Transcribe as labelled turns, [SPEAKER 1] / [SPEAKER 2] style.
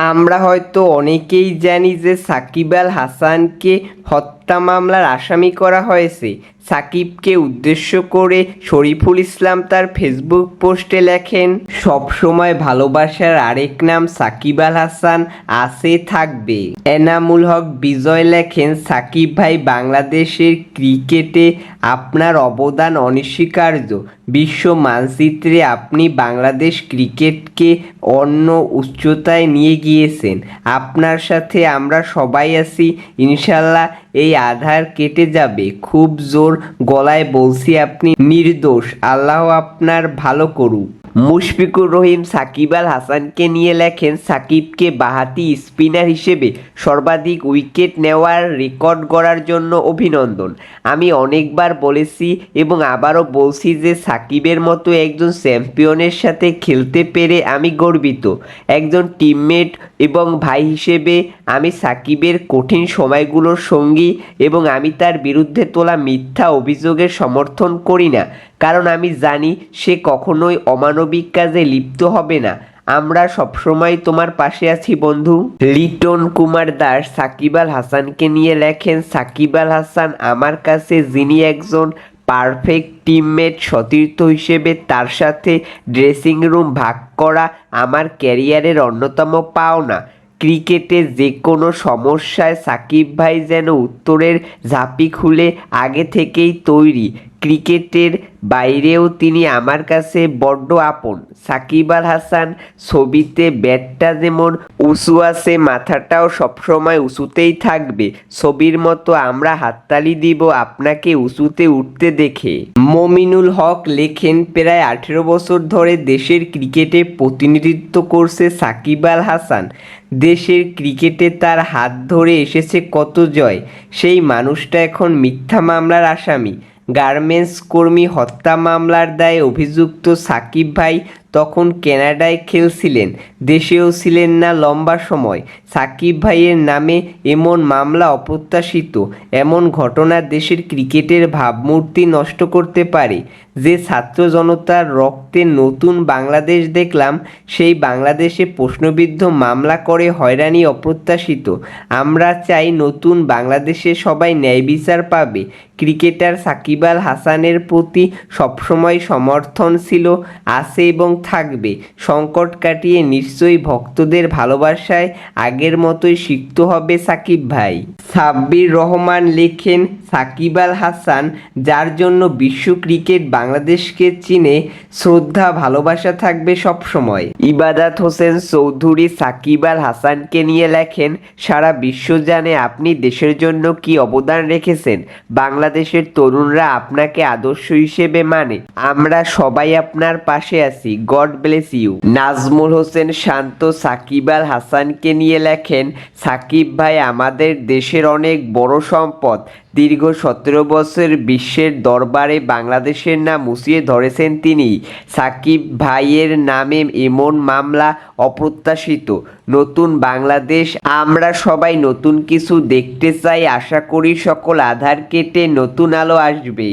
[SPEAKER 1] আমরা হয়তো অনেকেই জানি যে সাকিব আল হাসানকে হত্যা মামলার আসামি করা হয়েছে। সাকিবকে উদ্দেশ্য করে শরীফুল ইসলাম তার ফেসবুক পোস্টে লেখেন, সবসময় ভালোবাসার আরেক নাম সাকিব আল হাসান আছে থাকবে। এনামুল হক বিজয় লেখেন, সাকিব ভাই, বাংলাদেশের ক্রিকেটে আপনার অবদান অনস্বীকার্য। বিশ্ব মানচিত্রে আপনি বাংলাদেশ ক্রিকেটকে অন্য উচ্চতায় নিয়ে গিয়েছেন। আপনার সাথে আমরা সবাই আছি, ইনশাল্লাহ এই আধার কেটে যাবে। খুব জোর গলায় বলছি, আপনি নির্দোষ, আল্লাহ আপনার ভালো করুক। মুশফিকুর রহিম সাকিব আল হাসানকে নিয়ে লেখেন, সাকিবকে বাঁহাতি স্পিনার হিসেবে সর্বাধিক উইকেট নেওয়ার রেকর্ড গড়ার জন্য অভিনন্দন। আমি অনেকবার বলেছি এবং আবারও বলছি যে সাকিবের মতো একজন চ্যাম্পিয়নের সাথে খেলতে পেরে আমি গর্বিত। একজন টিমমেট এবং ভাই হিসেবে আমি সাকিবের কঠিন সময়গুলোর সঙ্গী এবং আমি তার বিরুদ্ধে তোলা মিথ্যা অভিযোগের সমর্থন করি না, কারণ আমি জানি সে কখনোই অমানবিক কাজে লিপ্ত হবে না। আমরা সবসময় তোমার পাশে আছি বন্ধু। লিটন কুমার দাস সাকিব আল হাসানকে নিয়ে লেখেন, সাকিব আল হাসান আমার কাছে যিনি একজন পারফেক্ট টিমমেট, সতীর্থ হিসেবে তার সাথে ড্রেসিং রুম ভাগ করা আমার ক্যারিয়ারের অন্যতম পাওনা। ক্রিকেটে যে কোনো সমস্যায় সাকিব ভাই যেন উত্তরের ঝাঁপি খুলে আগে থেকেই তৈরি। ক্রিকেটের বাইরেও তিনি আমার কাছে বড্ড আপন। সাকিব আল হাসান ছবিতে ব্যাটটা যেমন উঁচু আছে, মাথাটাও সবসময় উঁচুতেই থাকবে। ছবির মতো আমরা হাততালি দিব আপনাকে উঁচুতে উঠতে দেখে। মমিনুল হক লেখেন, প্রায় 18 বছর ধরে দেশের ক্রিকেটে প্রতিনিধিত্ব করছে সাকিব আল হাসান। দেশের ক্রিকেটে তার হাত ধরে এসেছে কত জয়। সেই মানুষটা এখন মিথ্যা মামলার আসামি। গার্মেন্টস কর্মী হত্যা মামলার দায়ে অভিযুক্ত সাকিব ভাই তখন কানাডায় খেলছিলেন, দেশেও ছিলেন না লম্বা সময়। সাকিব ভাইয়ের নামে এমন মামলা অপ্রত্যাশিত। এমন ঘটনা দেশের ক্রিকেটের ভাবমূর্তি নষ্ট করতে পারে। যে ছাত্র জনতার রক্তে নতুন বাংলাদেশ দেখলাম, সেই বাংলাদেশে প্রশ্নবিদ্ধ মামলা করে হয়রানি অপ্রত্যাশিত। আমরা চাই নতুন বাংলাদেশে সবাই ন্যায় বিচার পাবে। ক্রিকেটার সাকিব আল হাসানের প্রতি সবসময় সমর্থন ছিল, আছে এবং থাকবে। সংকট কাটিয়ে নিশ্চয়ই ভক্তদের ভালোবাসায় আগের মতোই সিক্ত হবে সাকিব ভাই। সাব্বির রহমান লেখেন, সাকিব আল হাসান যার জন্য বিশ্ব ক্রিকেট বাংলাদেশকে চিনে, শ্রদ্ধা ভালোবাসা থাকবে সবসময়। ইবাদত হোসেন চৌধুরী সাকিব আল হাসানকে নিয়ে লেখেন, সারা বিশ্ব জানে আপনি দেশের জন্য কি অবদান রেখেছেন। বাংলাদেশের তরুণরা আপনাকে আদর্শ হিসেবে মানে। আমরা সবাই আপনার পাশে আছি। God bless you. Najmul Hossain Shanto Shakib Al হাসানকে নিয়ে লেখেন, সাকিব ভাই আমাদের দেশের অনেক বড় সম্পদ। দীর্ঘ 17 বছর বিশ্বের দরবারে বাংলাদেশের নাম উঁচিয়ে ধরেছেন তিনি। সাকিব ভাইয়ের নামে এমন মামলা অপ্রত্যাশিত। নতুন বাংলাদেশ, আমরা সবাই নতুন কিছু দেখতে চাই। আশা করি সকল আধার কেটে নতুন আলো আসবে।